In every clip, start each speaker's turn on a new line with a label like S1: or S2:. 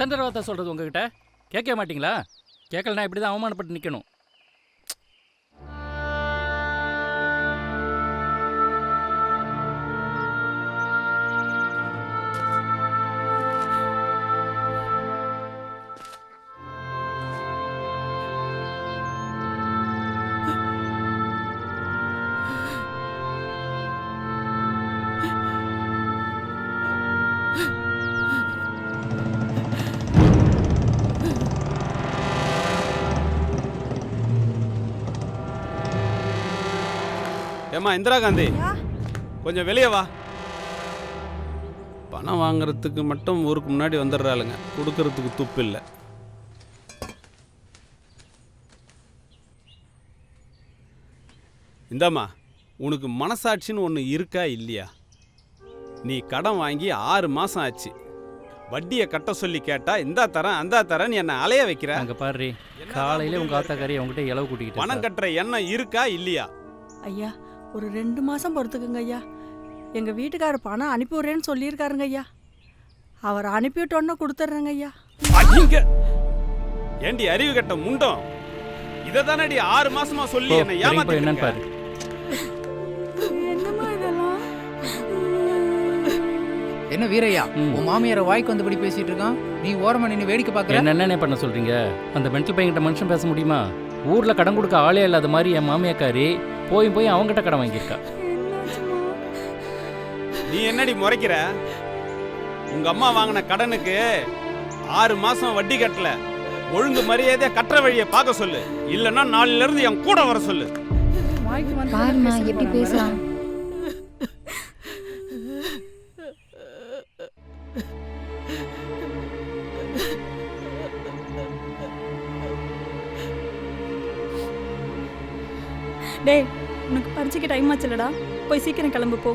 S1: எத்தனை தடவை தான் சொல்கிறது உங்ககிட்ட? கேட்க மாட்டிங்களா? கேட்கலனா இப்படி தான் அவமானப்பட்டு நிற்கணும்.
S2: ஏம்மா இந்திரா காந்தி, கொஞ்சம் வெளியே வா. பணம் வாங்குறதுக்கு மட்டும் ஊருக்கு முன்னாடி வந்துடுறாளுங்க, கொடுக்கறதுக்கு துப்பு இல்லை. இந்தாம்மா, உனக்கு மனசாட்சின்னு ஒன்று இருக்கா இல்லையா? நீ கடன் வாங்கி 6 மாதம் ஆச்சு. வட்டியை கட்ட சொல்லி கேட்டா இந்தா தரேன் அந்த தரேன் என்னை அலைய வைக்கிற.
S1: அங்கே பாரு, காலையில் உங்கள் ஆத்தாக்காரி அவங்ககிட்ட இளவு கூட்டிக்கிட்டு
S2: பணம் கட்டுற எண்ணம் இருக்கா இல்லையா?
S3: ஐயா, ஒரு 2 மாதம் பொறுத்துக்குங்க ஐயா. எங்கள் வீட்டுக்காரர் பணம் அனுப்பிவிட்றேன்னு சொல்லியிருக்காருங்க ஐயா. அவர் அனுப்பிவிட்டோன்னு கொடுத்துட்றேங்க ஐயா.
S2: ஏண்டி அறிவு கட்ட முண்டம், இதை தானடி 6 மாசமா சொல்லி என்னை ஏமாத்தி
S1: என்னன்னு பாரு.
S3: என்னம்மா இதெல்லாம்?
S4: என்ன வீரையா, உன் மாமியார வாய்க்கு வந்தபடி பேசிட்டு இருக்கான், நீ ஓரமா நின்று வேடிக்கை பார்க்கற.
S1: என்ன பண்ண சொல்றீங்க? அந்த மென்டல் பையன்கிட்ட மனுஷன் பேச முடியுமா? ஊர்ல கடன் கொடுக்க ஆளே இல்லாத மாதிரி என் மாமியாக்காரி போய் அவங்ககிட்ட கடன் வாங்கியிருக்கா.
S2: நீ என்னடி முறைக்கிற? உங்க அம்மா வாங்கின கடனுக்கு 6 மாசம் வட்டி கட்டல. ஒழுங்கு மரியாதையா கட்டுற வழியை பார்க்க சொல்லு, இல்லைன்னா நாளையில இருந்து என் கூட வர சொல்லு.
S5: பாருமா எப்படி பேசலாம்.
S3: டேய், உனக்கு பரிச்சைக்கு டைம் ஆச்சுலடா, போய் சீக்கிரம் கிளம்பு போ.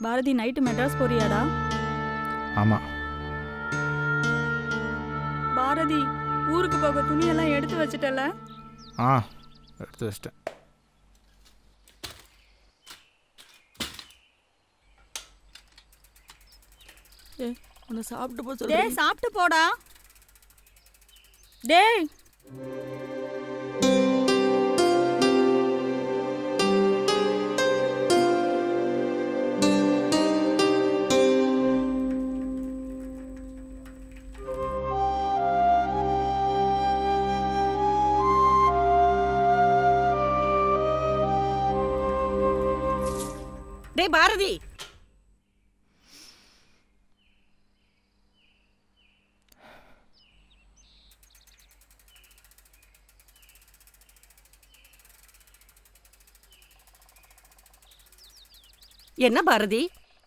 S3: பாரதி, நைட்டு மெட்ராஸ் போறியாடா?
S4: ஆமா.
S3: பாரதி, ஊருக்கு போக துணியெல்லாம் எடுத்து வச்சிட்டல?
S4: எடுத்து வச்சிட்டேன்.
S3: உன்னை சாப்பிட்டு போ சொல்றேன். டேய், சாப்பிட்டு போடா. டேய்,
S6: டேய் பாரதி, என்ன பாரதி,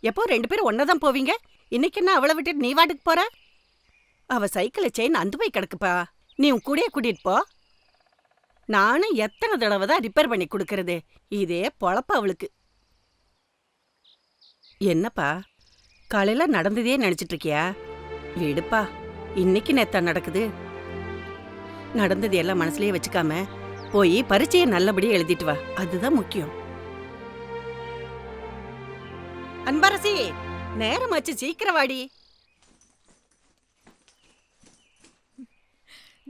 S6: எப்போ 2 பேரும் ஒன்னதான் போவீங்க? இன்னைக்கு என்ன அவளை விட்டுட்டு நீ வாட்டுக்கு போற? அவ சைக்கிளை செயின் அந்து போய் கிடக்குப்பா, நீ உன் கூடயே கூட்டிட்டு போ. நானும் எத்தனை தடவை தான் ரிப்பேர் பண்ணி கொடுக்கறது, இதே பொழப்ப அவளுக்கு. என்னப்பா, காலையில நடந்ததே நினைச்சிட்டு இருக்கியா? விடுப்பா, இன்னைக்கு நேத்தா நடக்குது. நடந்தது எல்லாம் மனசுலயே வச்சுக்காம போய் பரீட்சையை நல்லபடியா எழுதிட்டு வா, அதுதான் முக்கியம். அன்பரசி, நேரமாச்சு, சீக்கிரம் வாடி.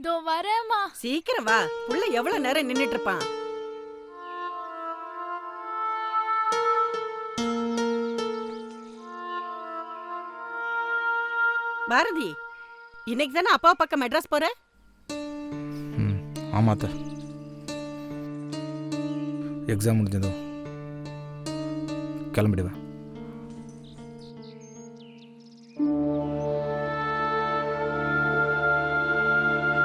S5: தோ வரேம்மா.
S6: சீக்கிரம் வா, புள்ள எவ்வளவு நேரம் நின்னுட்டு இருப்பான். பாரதி, இன்னைக்கு தானே அப்பா பக்கம் மெட்ராஸ் போற?
S4: ஆமாத்த, எக்ஸாம் முடிஞ்சதோ கிளம்பிடுவேன்.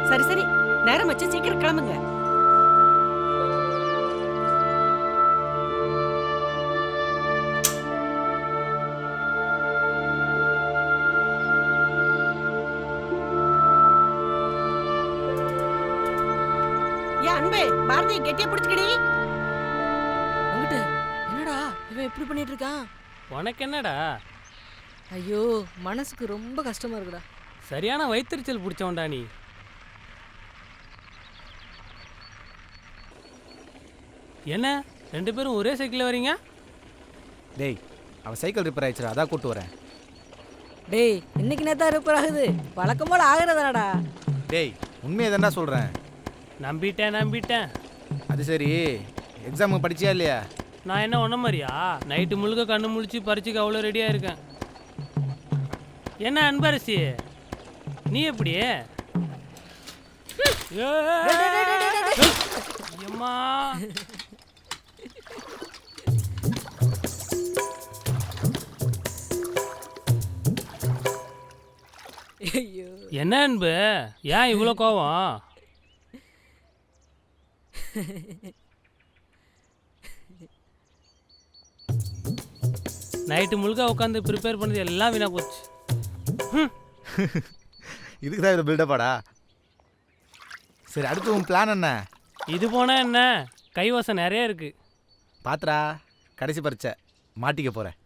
S6: சரி சரி, நேரம் வச்சு சீக்கிரம் கிளம்புங்க. அன்பே, பாரதி கெட்டியா பிடிச்சுக்கடி.
S7: என்னடா இவன் எப்படி பண்ணிட்டு இருக்கான்?
S8: உனக்கு என்னடா?
S7: ஐயோ, மனசுக்கு ரொம்ப கஷ்டமா இருக்குடா. சரியான வயிற்றுச்சல் பிடிச்சவன்டா நீ. என்ன 2 பேரும் ஒரே சைக்கிளில் வரீங்க?
S4: டேய் அவன் சைக்கிள் ரிப்பேர் ஆயிடுச்சு, அதான் கூட்டு வரேன்.
S8: டேய் இன்னைக்கு நேத்தா ரிப்பேர் ஆகுது, வழக்கம் போல ஆகுறதாடா.
S4: டேய் உண்மையை தானே சொல்கிறேன்.
S7: நம்பிட்டேன்.
S4: அது சரி, எக்ஸாமுக்கு படிச்சியா இல்லையா?
S7: நான் என்ன ஒன்ன மாதிரியா நைட்டு முழுக்க கண்ணு முழிச்சு பறிச்சுக்க அவ்வளோ ரெடியாக இருக்கேன். என்ன அன்பரசி நீ எப்படி? அம்மா
S8: ஐயோ
S7: என்ன அன்பு, ஏன் இவ்வளோ கோவம்? நைட்டு முழுக்க உட்காந்து ப்ரிப்பேர் பண்ணது எல்லாம் வீணாக போச்சு.
S4: இதுக்கு தான் இதில் பில்டப்பாடா. சரி அடுத்து உன் பிளான் என்ன?
S7: இது போனால் என்ன, கைவசம் நிறைய இருக்கு.
S4: பாத்ரா கடைசி பரிச்சை மாட்டிக்க போகிறேன்.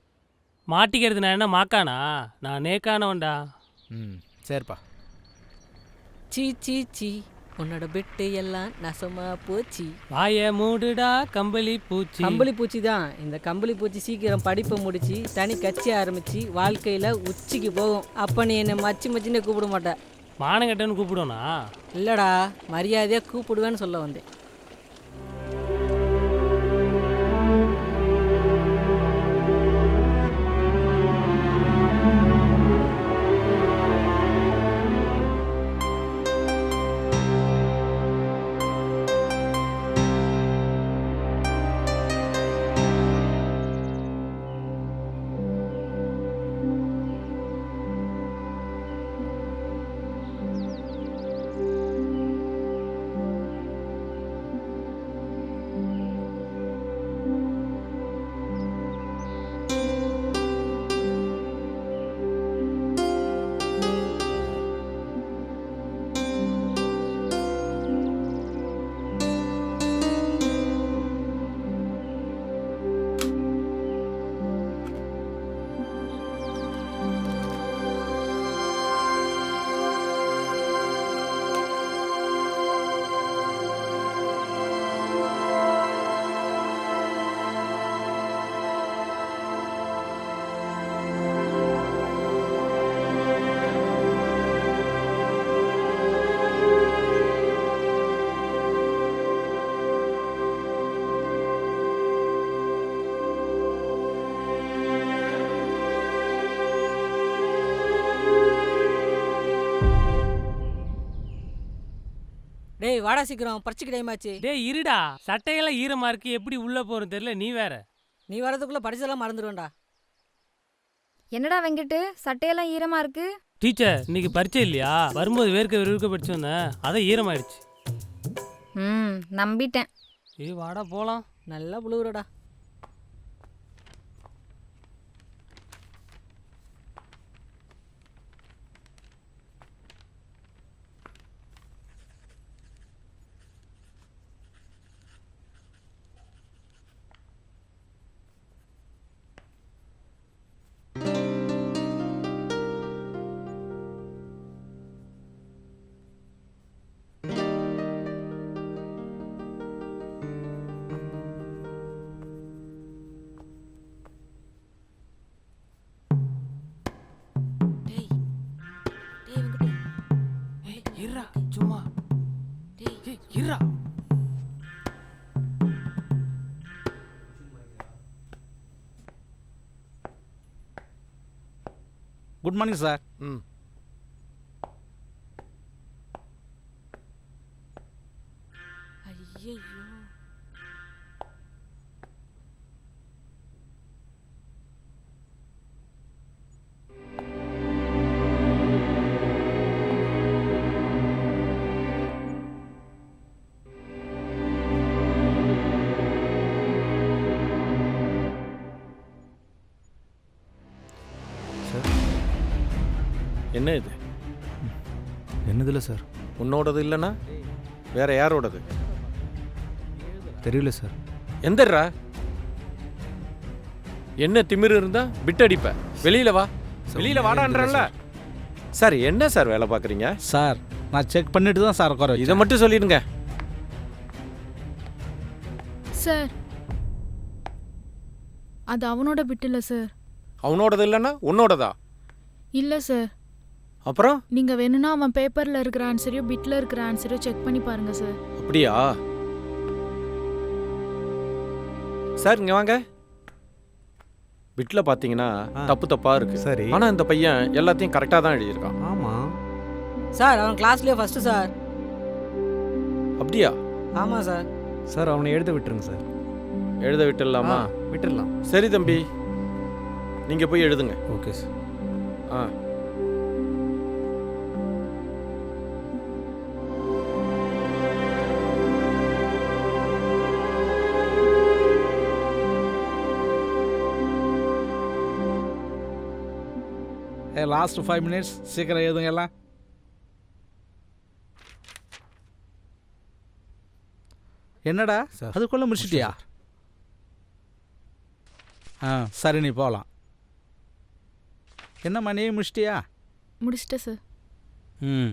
S7: மாட்டிக்கிறது நான் என்ன மாக்கானா? நான் நேக்கானவன்டா.
S4: சரிப்பா.
S8: சீ சீ சீ உன்னோட பெட்டு எல்லாம் நசமா போச்சு.
S7: வாய மூடுடா கம்பளி பூச்சி.
S8: கம்பளி பூச்சி தான். இந்த கம்பளி பூச்சி சீக்கிரம் படிப்பை முடிச்சு தனி கட்சி ஆரம்பிச்சு வாழ்க்கையில் உச்சிக்கு போகும். அப்போ நீ என்னை மச்சின்னு கூப்பிட மாட்டேன்.
S7: மானங்கட்டன்னு கூப்பிடுவோனா?
S8: இல்லைடா, மரியாதையாக கூப்பிடுவேன்னு சொல்ல வந்தேன். டேய் வாடா சீக்கிரம், பறிச்சுக்கு டைம் ஆச்சு.
S7: டேய் இருடா, சட்டையெல்லாம் ஈரமா இருக்கு, எப்படி உள்ள போறது தெரியல. நீ வேற.
S8: நீ வரதுக்குள்ள படிச்சதெல்லாம் மறந்துடுவேன்டா.
S5: என்னடா வெங்கட்டு, சட்டையெல்லாம் ஈரமா இருக்கு?
S7: டீச்சர் இன்னைக்கு பரீட்சை இல்லையா, வரும்போது வேர்க்க படிச்சு வந்தேன், அதான் ஈரமாயிடுச்சு.
S5: நம்பிட்டேன்.
S7: வாடா போலாம்.
S8: நல்லா புழுவுறடா.
S7: இருடா சும்மா. இருடா.
S2: Good morning sir.
S8: ஐயோ
S2: என்ன இது?
S4: என்னதில்ல சார்.
S2: உன்னோடது இல்லைன்னா வேற யாரோடது?
S4: தெரியல சார்.
S2: எந்தர்ரா? என்ன திமிரு இருந்தா பிட் அடிப்ப. வெளியில வா, வெளியில வாடான்றல.
S9: சார் என்ன சார் வேலை பார்க்குறீங்க?
S10: சார் நான் செக் பண்ணிட்டு தான் சார் உட்கார
S9: இதை மட்டும் சொல்லிடுங்க.
S11: சார் அது அவனோட பிட் இல்லை சார்.
S9: அவனோடது இல்லைன்னா உன்னோடதா?
S11: இல்லை சார்.
S9: அப்புறம்
S11: நீங்கள் வேணும்னா அவன் பேப்பரில் இருக்கிற ஆன்சரையும் பிட்டில் இருக்கிற ஆன்சரையும் செக் பண்ணி பாருங்க சார்.
S9: அப்படியா? சார் இங்கே வாங்க. பிட்டில் பார்த்தீங்கன்னா தப்பு தப்பாக இருக்கு.
S12: சரி.
S9: ஆனால் இந்த பையன் எல்லாத்தையும் கரெக்டாக தான் எழுதியிருக்கான்.
S12: ஆமாம்
S8: சார் அவன் கிளாஸ்லேயே ஃபஸ்ட்டு சார்.
S9: அப்படியா?
S8: ஆமாம் சார்.
S12: சார் அவனை எழுத விட்டுருங்க சார்.
S9: எழுத விட்டுடலாமா?
S12: விட்டுடலாம்.
S9: சரி தம்பி, நீங்கள் போய் எழுதுங்க.
S12: Okay sir.
S9: ஆ
S10: லாஸ்ட் 5 minutes சீக்கிரம் எழுதுங்க எல்லாம். என்னடா அதுக்குள்ளே முடிச்சிட்டியா? சரி நீ போகலாம். என்னம்மா நீ முடிச்சிட்டியா?
S11: முடிச்சிட்டேன் சார்.
S10: ம்